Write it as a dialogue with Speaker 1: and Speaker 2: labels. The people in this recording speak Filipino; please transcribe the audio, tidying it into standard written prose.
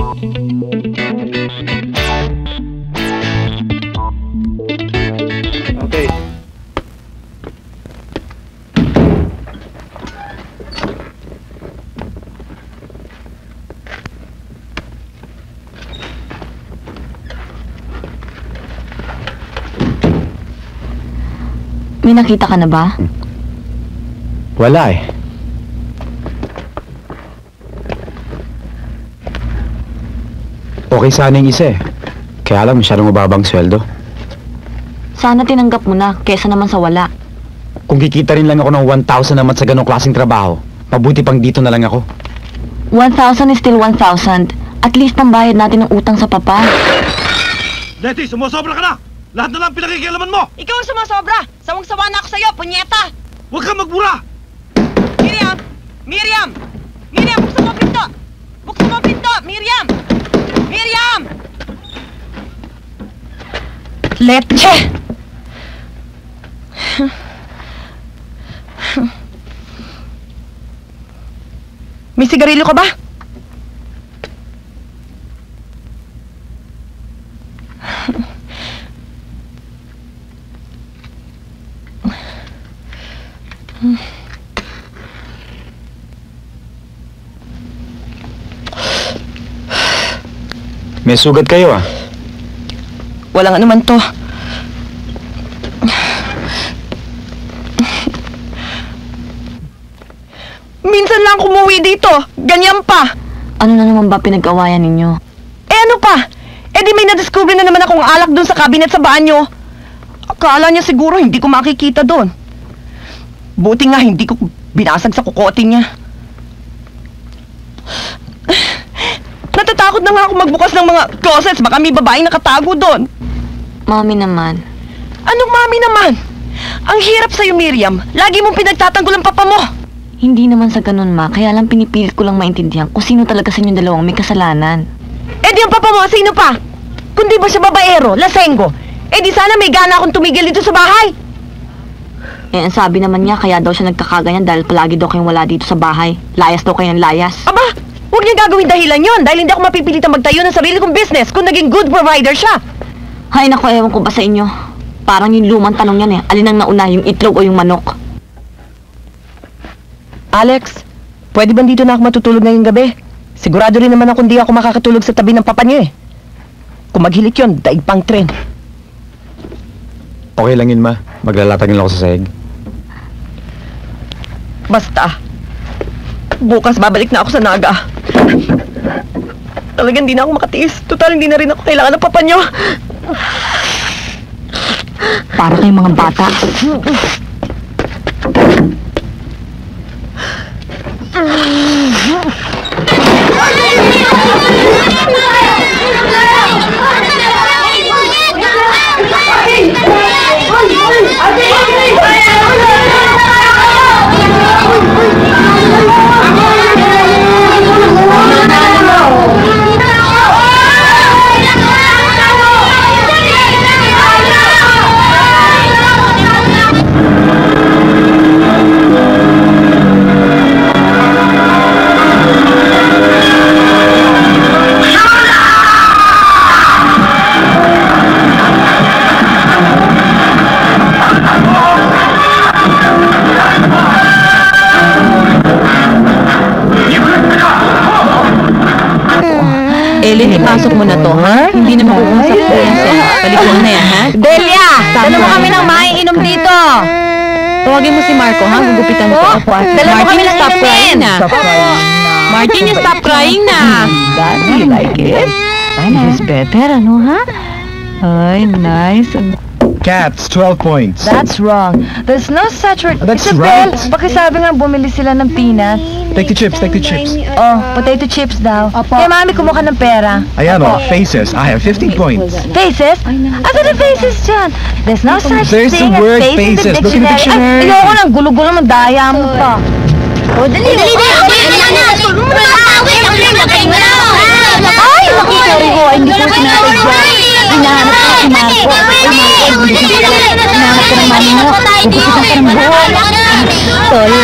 Speaker 1: Okay.
Speaker 2: May nakita ka na ba?
Speaker 1: Wala eh. Okay sana yung isa eh. Kaya lang masyadong mababang sweldo.
Speaker 2: Sana tinanggap mo na, kesa naman sa wala.
Speaker 1: Kung kikita rin lang ako ng 1,000 naman sa ganong klaseng trabaho, mabuti pang dito na lang ako.
Speaker 2: 1,000 is still 1,000. At least pambayad natin ng utang sa papa.
Speaker 3: Letty, sumusobra ka na! Lahat na lang pinakikialaman mo!
Speaker 4: Ikaw ang sumasobra! Sawang-sawa na ako sa'yo, punyeta!
Speaker 3: Huwag kang magbura!
Speaker 4: Miriam! Miriam! Miriam, buksan mo ang pinto! Buksan mo ang pinto! Miriam! Miriam! Leche! May sigarilyo ka ba?
Speaker 1: May sugat kayo ah.
Speaker 4: Walang anuman to. Minsan lang kumuwi dito. Ganyan pa.
Speaker 2: Ano na naman ba pinag-awayan ninyo?
Speaker 4: Eh ano pa? Eh di may nadiscover na naman akong alak dun sa cabinet sa banyo. Akala niya siguro hindi ko makikita dun. Buti nga hindi ko binasag sa kukote niya. Natatakot na nga ako magbukas ng mga closets. Baka may babaeng nakatago doon.
Speaker 2: Mami naman.
Speaker 4: Anong mami naman? Ang hirap sa'yo, Miriam. Lagi mong pinagtatanggol ang papa mo.
Speaker 2: Hindi naman sa ganun, ma. Kaya lang pinipilit ko lang maintindihan kung sino talaga sa inyong dalawang may kasalanan.
Speaker 4: Eh di ang papa mo, sino pa? Kundi ba siya babaero, lasenggo? Eh di sana may gana akong tumigil dito sa bahay.
Speaker 2: Eh, ang sabi naman niya, kaya daw siya nagkakaganyan dahil palagi daw kayong wala dito sa bahay. Layas daw kayo ng layas.
Speaker 4: Aba, huwag niya gagawin dahilan yon dahil hindi ako mapipilitan magtayo ng sarili kong business kung naging good provider siya.
Speaker 2: Hay nako, ewan ko ba sa inyo. Parang yung lumang tanong yan eh. Alin ang nauna, yung itlog o yung manok?
Speaker 4: Alex, pwede ba dito na ako matutulog ngayong gabi? Sigurado rin naman ako hindi ako makakatulog sa tabi ng papa niyo eh. Kung maghilik yun, daig pang tren.
Speaker 1: Okay lang yun ma. Maglalatag lang ako sa sahig.
Speaker 4: Basta, bukas babalik na ako sa Naga. Talagang hindi na ako makatiis. Total, hindi na rin ako kailangan ng papa niyo.
Speaker 2: Para kayong mga bata. Ellen, ipasok mo na to, ha? Hindi na makukusap ko yan sa palikuan na yan, ha?
Speaker 4: Delia! Dala mo kami ng maiinom dito!
Speaker 2: Tawagin mo si Marco, ha? Gugupitan ko.
Speaker 4: Dala mo kami ng
Speaker 2: stop crying
Speaker 4: inumin!
Speaker 2: na. Martin, you stop crying na.
Speaker 4: Do you like it?
Speaker 2: It's better, ano, ha? Ay, nice.
Speaker 1: Cats, 12 points.
Speaker 5: That's wrong. There's no such word.
Speaker 1: That's
Speaker 5: Isabel,
Speaker 1: right.
Speaker 5: pakisabi nga bumili sila ng peanuts.
Speaker 1: Take the chips, take the chips.
Speaker 5: Oh, potato chips daw. Kaya mami kumuha ng pera.
Speaker 1: Ayan o, faces. I have 50 points.
Speaker 5: Faces? Asa na faces dyan? There's no such
Speaker 1: There's the
Speaker 5: thing as
Speaker 1: word
Speaker 5: faces in
Speaker 1: faces.
Speaker 5: the
Speaker 1: Look in the
Speaker 5: dictionary.
Speaker 1: dictionary.
Speaker 5: Ay, ayoko lang. Gulo-gulo mo. Daya mo pa.
Speaker 4: O, dali! Dali!
Speaker 5: Ay, sorry ko. Hindi ko sinasadya. Hinahanap ko si Marco. Hinahanap ko ng mami mo. Gugupitan ka ng buhok. Sorry.